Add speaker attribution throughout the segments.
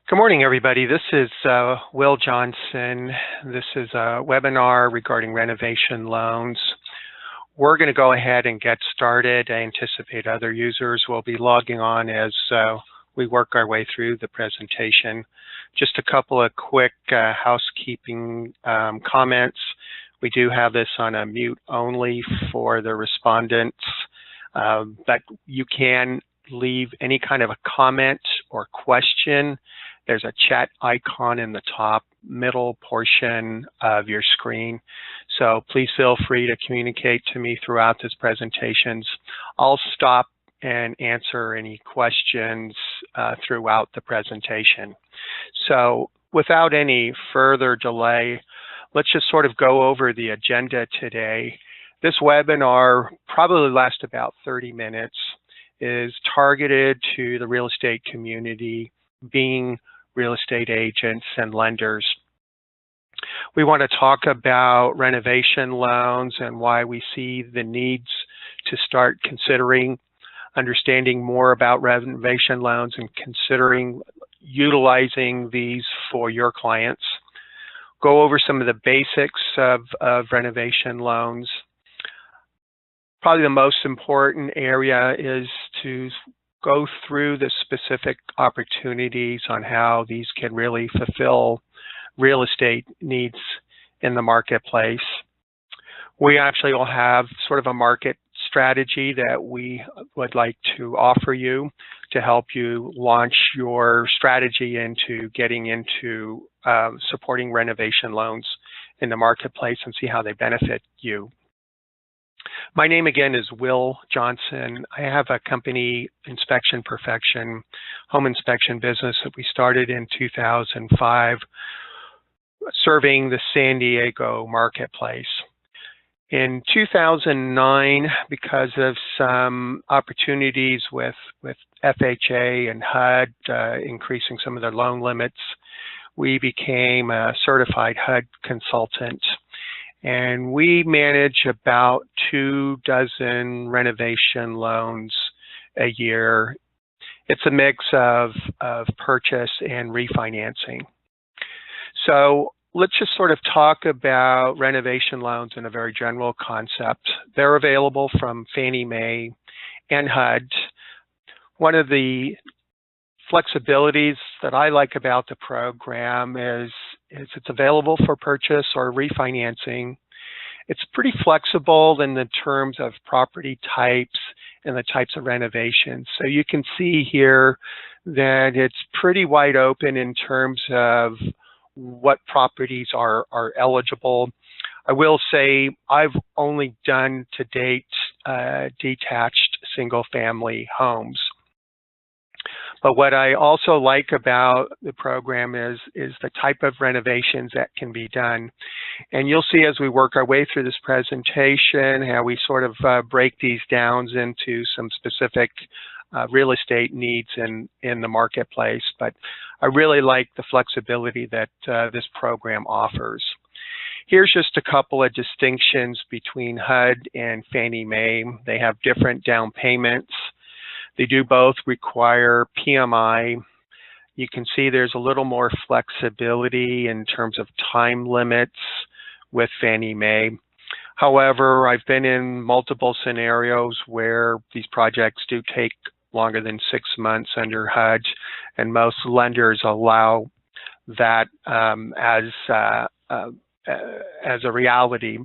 Speaker 1: Good morning, everybody. This is Will Johnson. This is a webinar regarding renovation loans. We're going to go ahead and get started. I anticipate other users will be logging on as we work our way through the presentation. Just a couple of quick housekeeping comments. We do have this on a mute only for the respondents, but you can leave any kind of a comment or question. There's a chat icon in the top middle portion of your screen. So please feel free to communicate to me throughout this presentation. I'll stop and answer any questions throughout the presentation. So without any further delay, let's just sort of go over the agenda today. This webinar probably lasts about 30 minutes, is targeted to the real estate community, being real estate agents and lenders. We want to talk about renovation loans and why we see the needs to start considering understanding more about renovation loans and considering utilizing these for your clients. Go over some of the basics of renovation loans. Probably the most important area is to go through the specific opportunities on how these can really fulfill real estate needs in the marketplace. We actually will have sort of a market strategy that we would like to offer you to help you launch your strategy into getting into supporting renovation loans in the marketplace and see how they benefit you. My name again is Will Johnson. I have a company, Inspection Perfection, home inspection business that we started in 2005, serving the San Diego marketplace. In 2009, because of some opportunities with FHA and HUD increasing some of their loan limits, we became a certified HUD consultant. And we manage about 24 renovation loans a year. It's a mix of purchase and refinancing. So let's just sort of talk about renovation loans in a very general concept. They're available from Fannie Mae and HUD. One of the flexibilities that I like about the program is it's available for purchase or refinancing. It's pretty flexible in the terms of property types and the types of renovations. So you can see here that it's pretty wide open in terms of what properties are eligible. I will say I've only done to date detached single-family homes. But what I also like about the program is the type of renovations that can be done. And you'll see as we work our way through this presentation how we sort of break these down into some specific real estate needs in the marketplace. But I really like the flexibility that this program offers. Here's just a couple of distinctions between HUD and Fannie Mae. They have different down payments. They do both require PMI. You can see there's a little more flexibility in terms of time limits with Fannie Mae. However, I've been in multiple scenarios where these projects do take longer than 6 months under HUD, and most lenders allow that as a reality.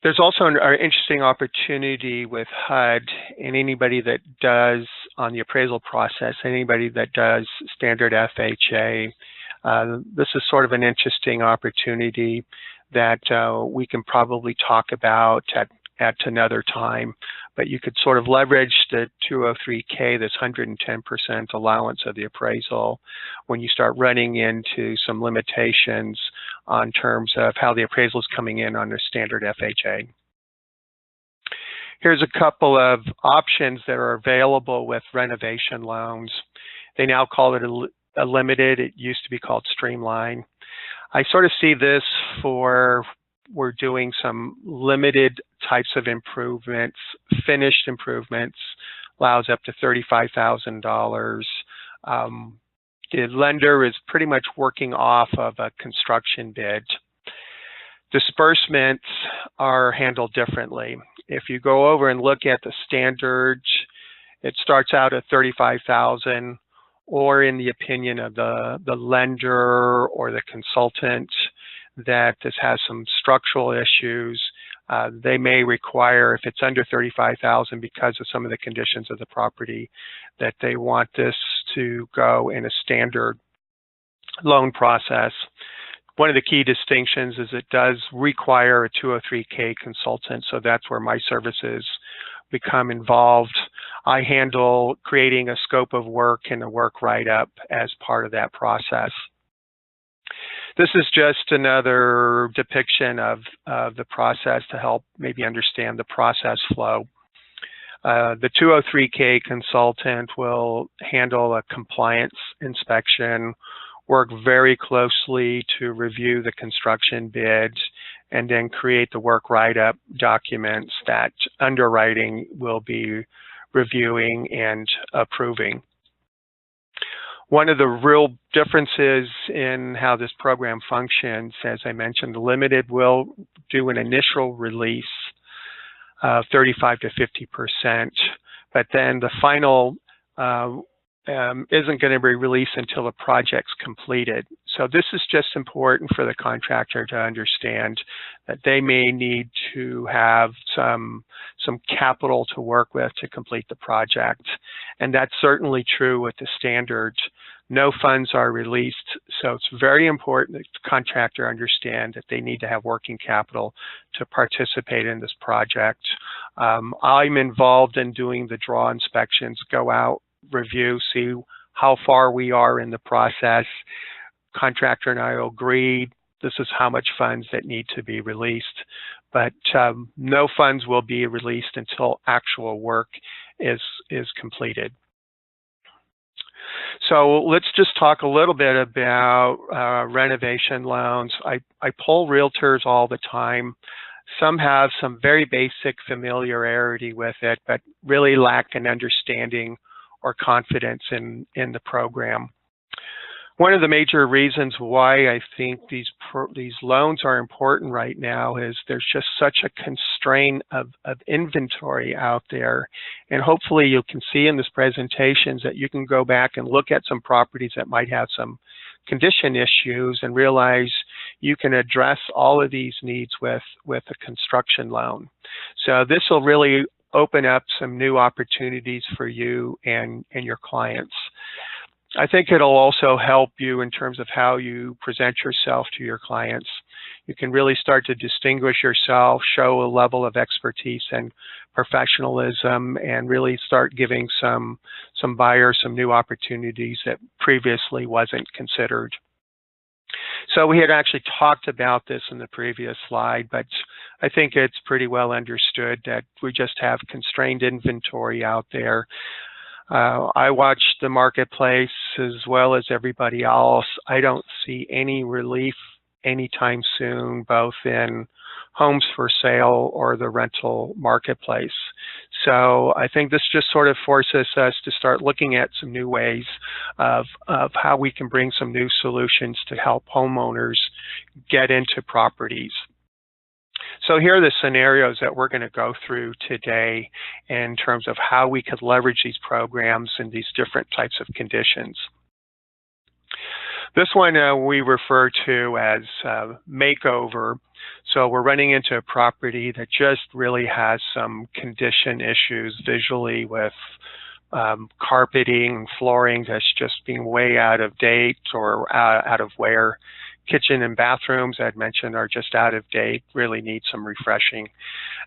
Speaker 1: There's also an interesting opportunity with HUD and anybody that does on the appraisal process, anybody that does standard FHA. This is sort of an interesting opportunity that we can probably talk about at another time, but you could sort of leverage the 203K, this 110% allowance of the appraisal, when you start running into some limitations on terms of how the appraisal is coming in on a standard FHA. Here's a couple of options that are available with renovation loans. They now call it a limited. It used to be called Streamline. I sort of see this for we're doing some limited types of improvements, finished improvements, allows up to $35,000. the lender is pretty much working off of a construction bid. Disbursements are handled differently. If you go over and look at the standards, it starts out at $35,000, or in the opinion of the lender or the consultant that this has some structural issues, they may require, if it's under $35,000 because of some of the conditions of the property, that they want this to go in a standard loan process. One of the key distinctions is it does require a 203K consultant, so that's where my services become involved. I handle creating a scope of work and a work write-up as part of that process. This is just another depiction of the process to help maybe understand the process flow. The 203K consultant will handle a compliance inspection, work very closely to review the construction bid, and then create the work write-up documents that underwriting will be reviewing and approving. One of the real differences in how this program functions, as I mentioned, the limited will do an initial release of 35 to 50%, but then the final isn't going to be released until the project's completed. So this is just important for the contractor to understand that they may need to have some capital to work with to complete the project. And that's certainly true with the standards. No funds are released, so it's very important that the contractor understand that they need to have working capital to participate in this project. I'm involved in doing the draw inspections, go out, review, see how far we are in the process. Contractor and I agreed this is how much funds that need to be released, but no funds will be released until actual work is completed. So let's just talk a little bit about renovation loans. I poll realtors all the time. Some have some very basic familiarity with it, but really lack an understanding or confidence in the program. One of the major reasons why I think these loans are important right now is there's just such a constraint of inventory out there. And hopefully you can see in this presentation that you can go back and look at some properties that might have some condition issues and realize you can address all of these needs with a construction loan. So this will really open up some new opportunities for you and your clients. I think it'll also help you in terms of how you present yourself to your clients. You can really start to distinguish yourself, show a level of expertise and professionalism, and really start giving some buyers some new opportunities that previously wasn't considered. So we had actually talked about this in the previous slide, but I think it's pretty well understood that we just have constrained inventory out there. I watch the marketplace as well as everybody else. I don't see any relief anytime soon, both in homes for sale or the rental marketplace. So I think this just sort of forces us to start looking at some new ways of how we can bring some new solutions to help homeowners get into properties. So here are the scenarios that we're going to go through today in terms of how we could leverage these programs in these different types of conditions. This one we refer to as makeover. So we're running into a property that just really has some condition issues visually with carpeting, flooring that's just being way out of date or out of wear. Kitchen and bathrooms, I'd mentioned, are just out of date, really need some refreshing.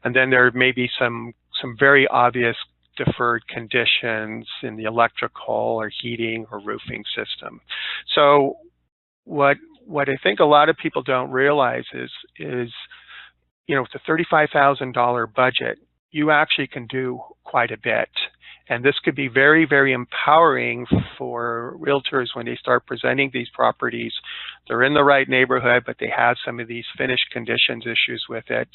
Speaker 1: And then there may be some very obvious deferred conditions in the electrical or heating or roofing system. So what I think a lot of people don't realize is you know, with a $35,000 budget, you actually can do quite a bit. And this could be very, very empowering for realtors when they start presenting these properties. They're in the right neighborhood, but they have some of these finished conditions issues with it.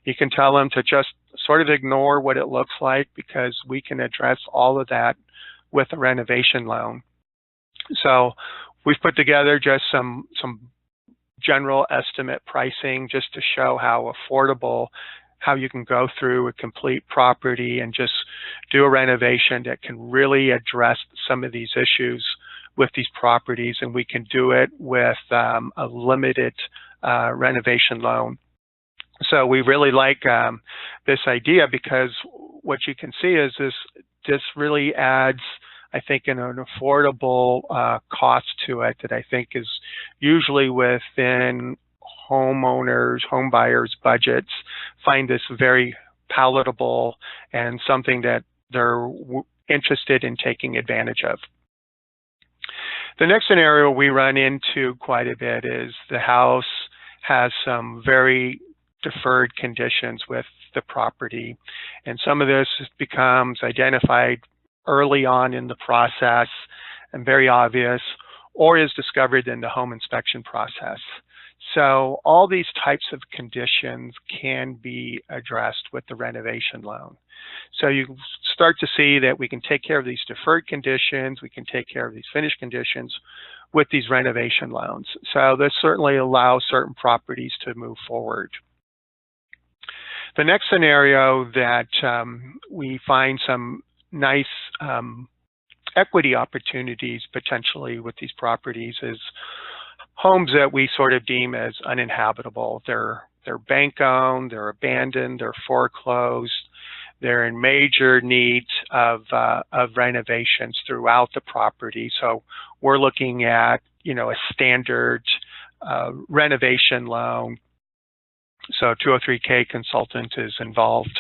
Speaker 1: You can tell them to just sort of ignore what it looks like because we can address all of that with a renovation loan. So we've put together just some general estimate pricing just to show how affordable, how you can go through a complete property and just do a renovation that can really address some of these issues with these properties, and we can do it with a limited renovation loan. So we really like this idea, because what you can see is this really adds, I think, an affordable cost to it that I think is usually within homeowners, home buyers' budgets, find this very palatable and something that they're interested in taking advantage of. The next scenario we run into quite a bit is the house has some very deferred conditions with the property, and some of this becomes identified early on in the process and very obvious, or is discovered in the home inspection process. So all these types of conditions can be addressed with the renovation loan. So you start to see that we can take care of these deferred conditions, we can take care of these finished conditions with these renovation loans. So this certainly allows certain properties to move forward. The next scenario that we find some nice equity opportunities potentially with these properties is homes that we sort of deem as uninhabitable. They're bank owned, they're abandoned, they're foreclosed, they're in major need of renovations throughout the property. So we're looking at, a standard renovation loan. So 203K consultant is involved.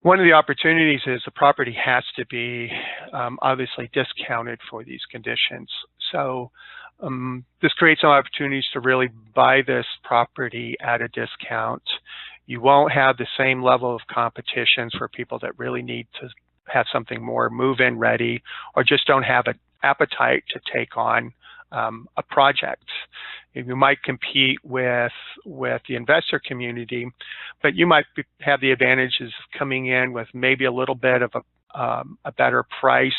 Speaker 1: One of the opportunities is the property has to be obviously discounted for these conditions. So this creates some opportunities to really buy this property at a discount. You won't have the same level of competition for people that really need to have something more move-in ready, or just don't have an appetite to take on a project. You might compete with the investor community, but you might have the advantages of coming in with maybe a little bit of a better price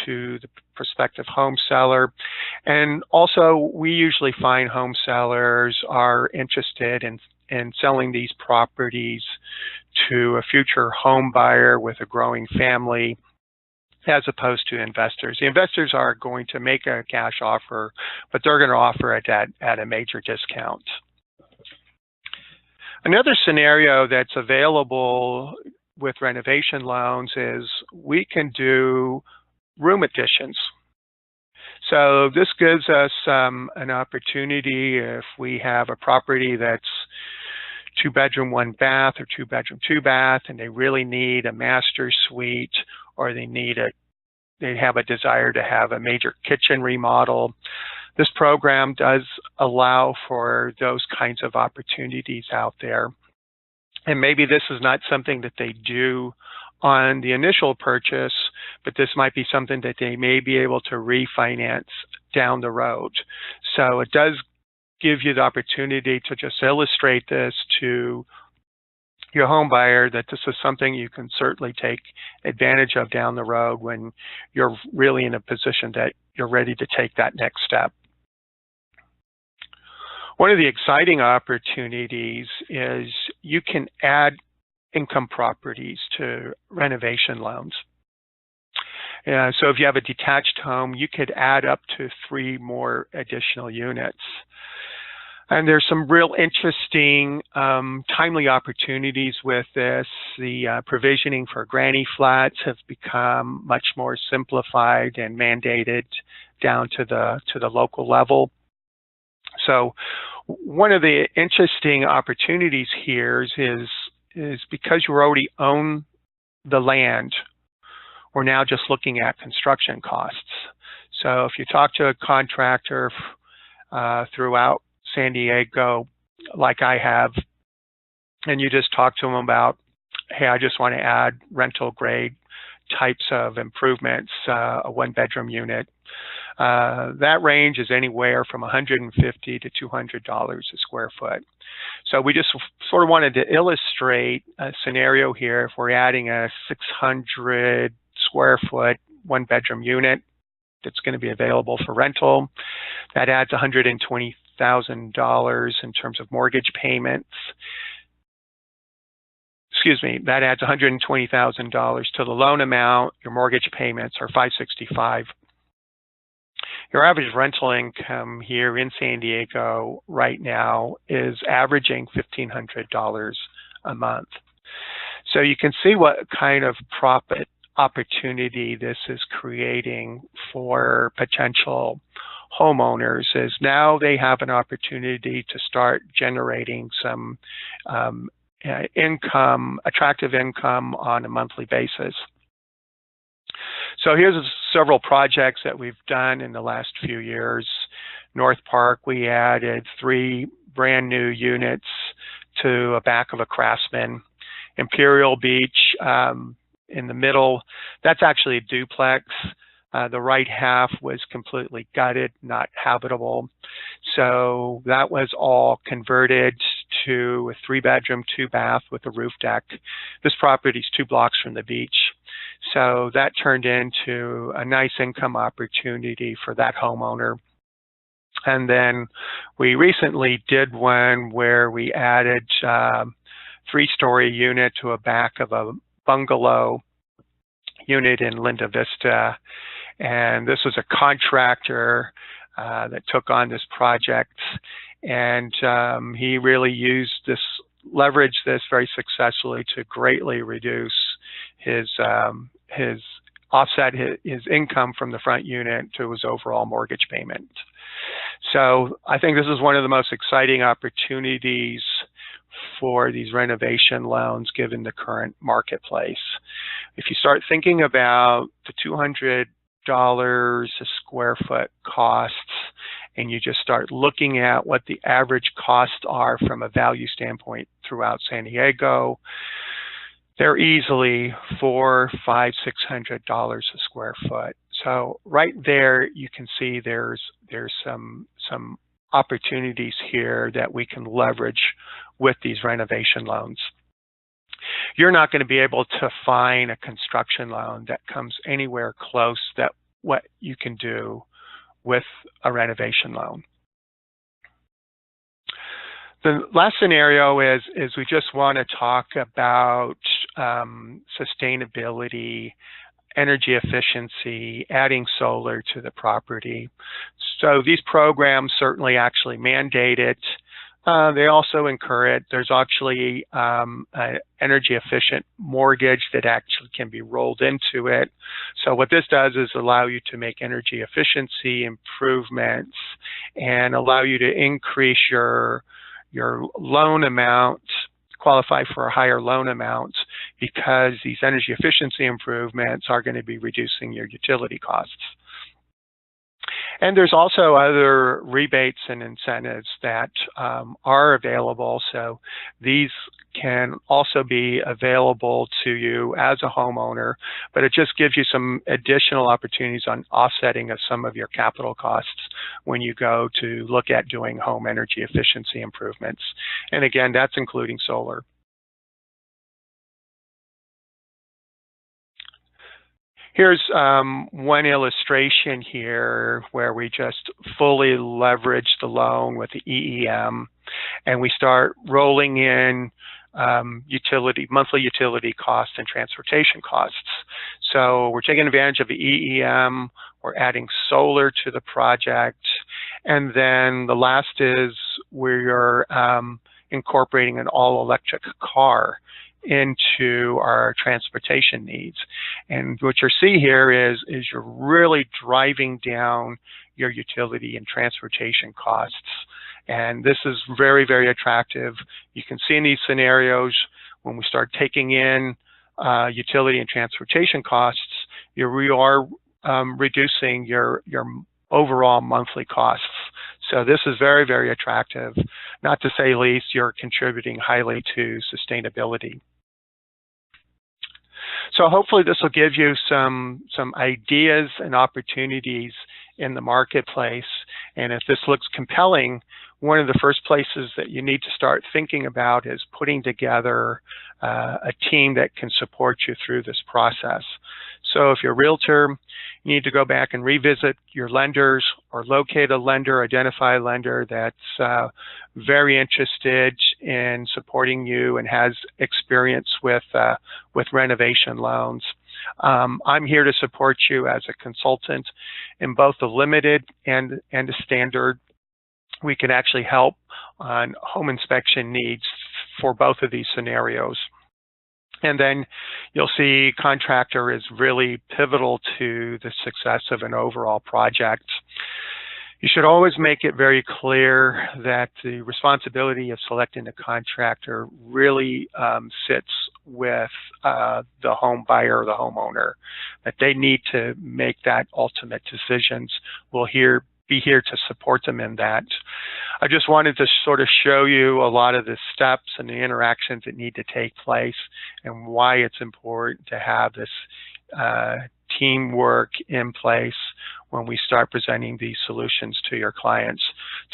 Speaker 1: to the prospective home seller. And also, we usually find home sellers are interested in selling these properties to a future home buyer with a growing family, as opposed to investors. The investors are going to make a cash offer, but they're going to offer it at a major discount. Another scenario that's available with renovation loans is we can do room additions. So this gives us an opportunity if we have a property that's 2-bedroom, 1-bath, or 2-bedroom, 2-bath, and they really need a master suite, or they have a desire to have a major kitchen remodel. This program does allow for those kinds of opportunities out there. And maybe this is not something that they do on the initial purchase, but this might be something that they may be able to refinance down the road. So it does give you the opportunity to just illustrate this to your home buyer, that this is something you can certainly take advantage of down the road when you're really in a position that you're ready to take that next step. One of the exciting opportunities is you can add income properties to renovation loans. So if you have a detached home, you could add up to 3 more additional units. And there's some real interesting, timely opportunities with this. The provisioning for granny flats have become much more simplified and mandated down to the local level. So one of the interesting opportunities here is because you already own the land, we're now just looking at construction costs. So if you talk to a contractor throughout San Diego, like I have, and you just talk to them about, hey, I just want to add rental grade types of improvements, a 1-bedroom unit, that range is anywhere from $150 to $200 a square foot. So we just sort of wanted to illustrate a scenario here. If we're adding a 600 square foot 1-bedroom unit, that's going to be available for rental. That adds $120,000 in terms of mortgage payments. Excuse me, that adds $120,000 to the loan amount. Your mortgage payments are $565,000. Your average rental income here in San Diego right now is averaging $1,500 a month. So you can see what kind of profit opportunity this is creating for potential homeowners, is now they have an opportunity to start generating some attractive income on a monthly basis. So here's several projects that we've done in the last few years. North Park, we added 3 brand new units to a back of a Craftsman. Imperial Beach, in the middle, that's actually a duplex. The right half was completely gutted, not habitable. So that was all converted to a 3-bedroom, 2-bath with a roof deck. This property is 2 blocks from the beach. So that turned into a nice income opportunity for that homeowner. And then we recently did one where we added 3-story unit to a back of a bungalow unit in Linda Vista. And this was a contractor that took on this project. And he really leveraged this very successfully to greatly reduce his income from the front unit to his overall mortgage payment. So I think this is one of the most exciting opportunities for these renovation loans given the current marketplace. If you start thinking about the $200 a square foot costs, and you just start looking at what the average costs are from a value standpoint throughout San Diego, they're easily $400, $500, $600 a square foot. So right there, you can see there's some opportunities here that we can leverage with these renovation loans. You're not going to be able to find a construction loan that comes anywhere close to what you can do with a renovation loan. The last scenario is we just want to talk about sustainability, energy efficiency, adding solar to the property. So these programs certainly actually mandate it. They also incur it. There's actually an energy efficient mortgage that actually can be rolled into it. So what this does is allow you to make energy efficiency improvements and allow you to increase your loan amount, qualify for a higher loan amount, because these energy efficiency improvements are going to be reducing your utility costs. And there's also other rebates and incentives that are available. So these can also be available to you as a homeowner, but it just gives you some additional opportunities on offsetting of some of your capital costs when you go to look at doing home energy efficiency improvements. And again, that's including solar. Here's one illustration here where we just fully leverage the loan with the EEM, and we start rolling in monthly utility costs and transportation costs. So we're taking advantage of the EEM, we're adding solar to the project, and then the last is we're incorporating an all-electric car into our transportation needs. And what you see here is you're really driving down your utility and transportation costs. And this is very, very attractive. You can see in these scenarios, when we start taking in utility and transportation costs, we are reducing your overall monthly costs. So this is very, very attractive. Not to say least, you're contributing highly to sustainability. So hopefully this will give you some ideas and opportunities in the marketplace. And if this looks compelling, one of the first places that you need to start thinking about is putting together a team that can support you through this process. So if you're a realtor, you need to go back and revisit your lenders or locate a lender, identify a lender that's very interested in supporting you and has experience with renovation loans. I'm here to support you as a consultant in both the limited and the standard. We can actually help on home inspection needs for both of these scenarios. And then you'll see contractor is really pivotal to the success of an overall project. You should always make it very clear that the responsibility of selecting the contractor really sits with the home buyer or the homeowner, that they need to make that ultimate decisions. We'll be here to support them in that. I just wanted to sort of show you a lot of the steps and the interactions that need to take place and why it's important to have this teamwork in place when we start presenting these solutions to your clients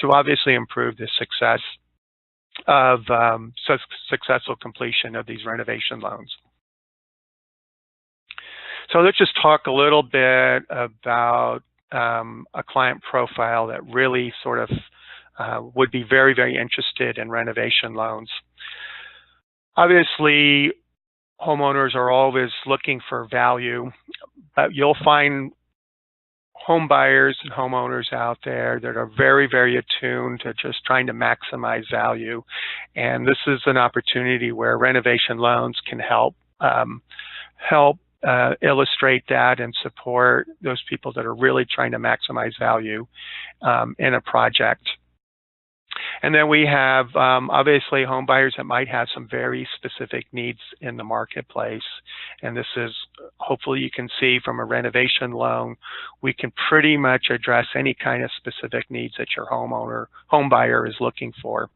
Speaker 1: to obviously improve the success of successful completion of these renovation loans. So let's just talk a little bit about a client profile that really sort of would be very, very interested in renovation loans. Obviously, homeowners are always looking for value, but you'll find home buyers and homeowners out there that are very, very attuned to just trying to maximize value. And this is an opportunity where renovation loans can help illustrate that and support those people that are really trying to maximize value in a project. And then we have obviously home buyers that might have some very specific needs in the marketplace. And this is, hopefully you can see from a renovation loan, we can pretty much address any kind of specific needs that your home buyer is looking for.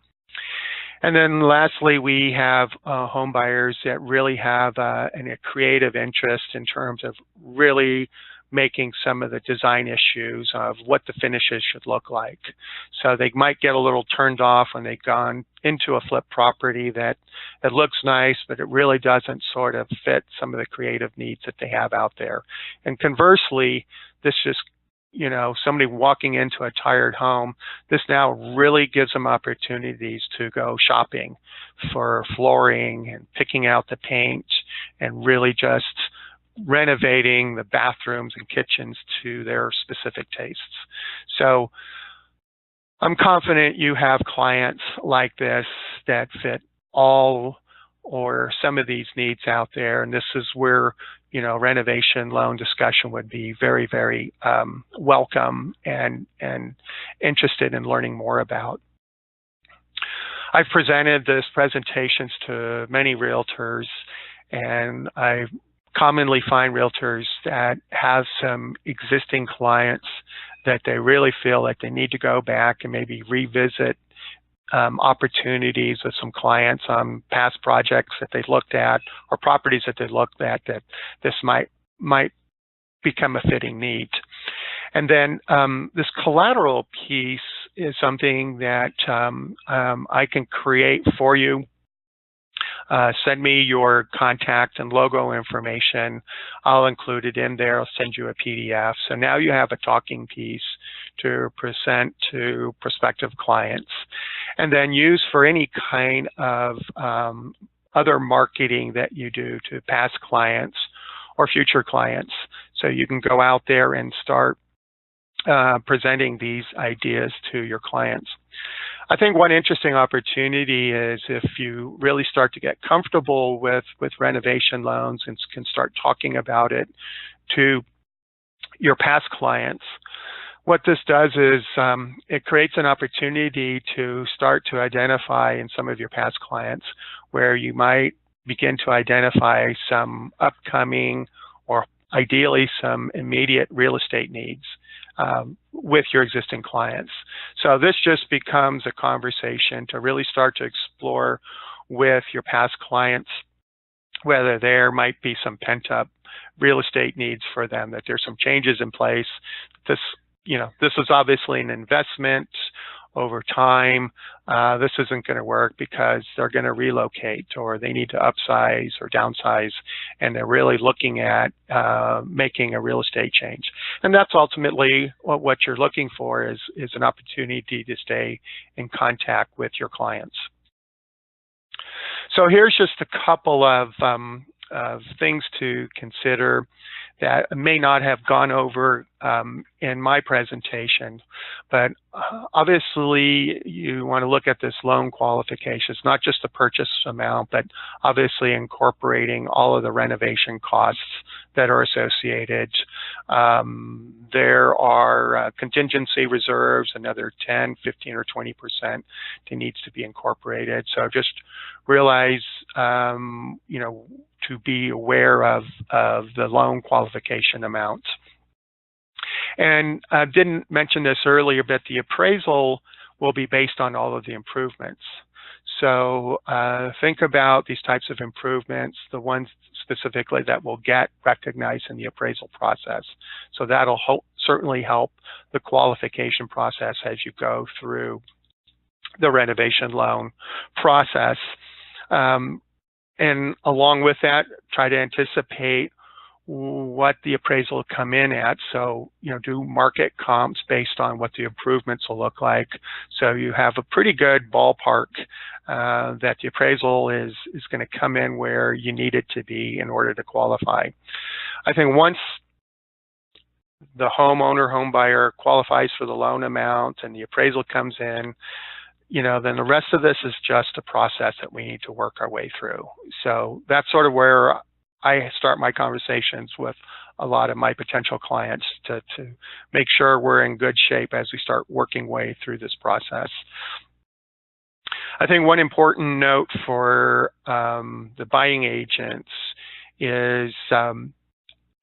Speaker 1: And then lastly, we have home buyers that really have a creative interest in terms of really making some of the design issues of what the finishes should look like. So they might get a little turned off when they've gone into a flip property that looks nice, but it really doesn't sort of fit some of the creative needs that they have out there. And conversely, this just, somebody walking into a tired home, this now really gives them opportunities to go shopping for flooring and picking out the paint and really just renovating the bathrooms and kitchens to their specific tastes. So I'm confident you have clients like this that fit all or some of these needs out there, and this is where renovation loan discussion would be very, very welcome and interested in learning more about. I've presented this presentations to many realtors, and I commonly find realtors that have some existing clients that they really feel like they need to go back and maybe revisit opportunities with some clients on past projects that they've looked at or properties that they've looked at that this might become a fitting need. And then this collateral piece is something that I can create for you. Send me your contact and logo information. I'll include it in there. I'll send you a PDF. So now you have a talking piece to present to prospective clients and then use for any kind of other marketing that you do to past clients or future clients. So you can go out there and start presenting these ideas to your clients. I think one interesting opportunity is if you really start to get comfortable with renovation loans and can start talking about it to your past clients. What this does is it creates an opportunity to start to identify in some of your past clients where you might begin to identify some upcoming or ideally some immediate real estate needs with your existing clients. So this just becomes a conversation to really start to explore with your past clients whether there might be some pent-up real estate needs for them, that there's some changes in place. This is obviously an investment over time, this isn't going to work because they're going to relocate or they need to upsize or downsize, and they're really looking at making a real estate change. And that's ultimately what you're looking for is an opportunity to stay in contact with your clients. So here's just a couple of things to consider that may not have gone over in my presentation, but obviously you want to look at this loan qualifications, not just the purchase amount, but obviously incorporating all of the renovation costs that are associated. There are contingency reserves, another 10, 15, or 20% that needs to be incorporated. So just realize, to be aware of the loan qualification amounts. And I didn't mention this earlier, but the appraisal will be based on all of the improvements. So think about these types of improvements, the ones specifically that will get recognized in the appraisal process. So that'll certainly help the qualification process as you go through the renovation loan process. And along with that, try to anticipate what the appraisal will come in at. So, do market comps based on what the improvements will look like. So you have a pretty good ballpark that the appraisal is going to come in where you need it to be in order to qualify. I think once the homeowner, home buyer qualifies for the loan amount and the appraisal comes in, then the rest of this is just a process that we need to work our way through. So that's sort of where I start my conversations with a lot of my potential clients to make sure we're in good shape as we start working way through this process. I think one important note for the buying agents is,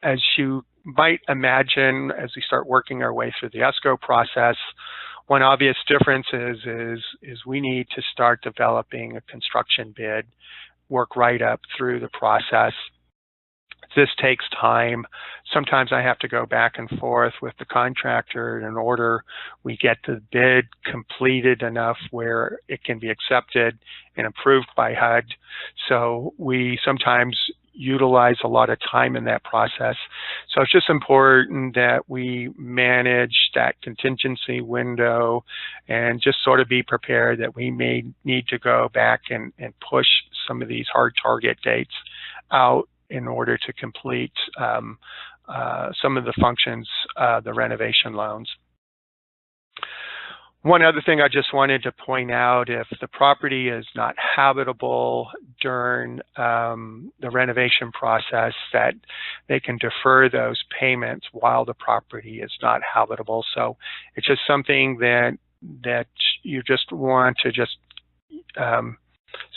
Speaker 1: as you might imagine, as we start working our way through the escrow process, one obvious difference is we need to start developing a construction bid, work right up through the process. This takes time. Sometimes I have to go back and forth with the contractor in order we get the bid completed enough where it can be accepted and approved by HUD. So we sometimes utilize a lot of time in that process. So it's just important that we manage that contingency window and just sort of be prepared that we may need to go back and push some of these hard target dates out in order to complete some of the functions, the renovation loans. One other thing I just wanted to point out, if the property is not habitable during the renovation process, that they can defer those payments while the property is not habitable. So it's just something that you just want to just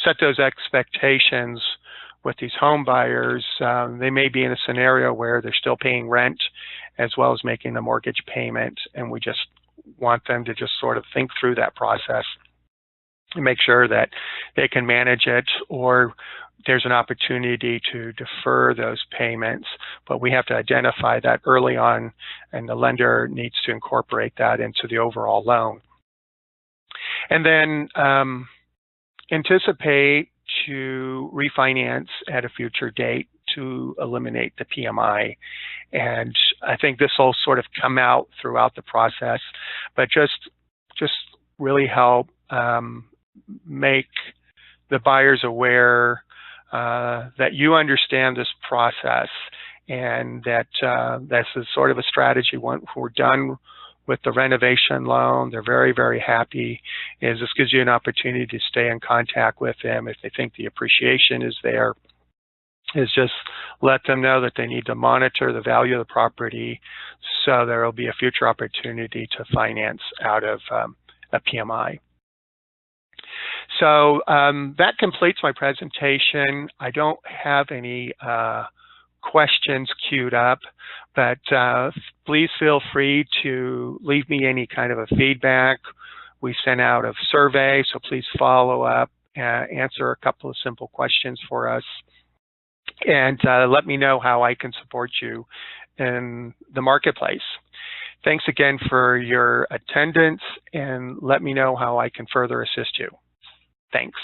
Speaker 1: set those expectations with these home buyers. They may be in a scenario where they're still paying rent as well as making the mortgage payment, and we just want them to just sort of think through that process and make sure that they can manage it, or there's an opportunity to defer those payments, but we have to identify that early on, and the lender needs to incorporate that into the overall loan. And then anticipate to refinance at a future date to eliminate the PMI. And I think this will sort of come out throughout the process, but just really help make the buyers aware that you understand this process, and that this is sort of a strategy. Once we're done with the renovation loan, they're very, very happy. This gives you an opportunity to stay in contact with them if they think the appreciation is there. Is just let them know that they need to monitor the value of the property, so there will be a future opportunity to finance out of a PMI. So that completes my presentation. I don't have any questions queued up, but please feel free to leave me any kind of a feedback. We sent out a survey, so please follow up, answer a couple of simple questions for us, and let me know how I can support you in the marketplace. Thanks again for your attendance, and let me know how I can further assist you. Thanks.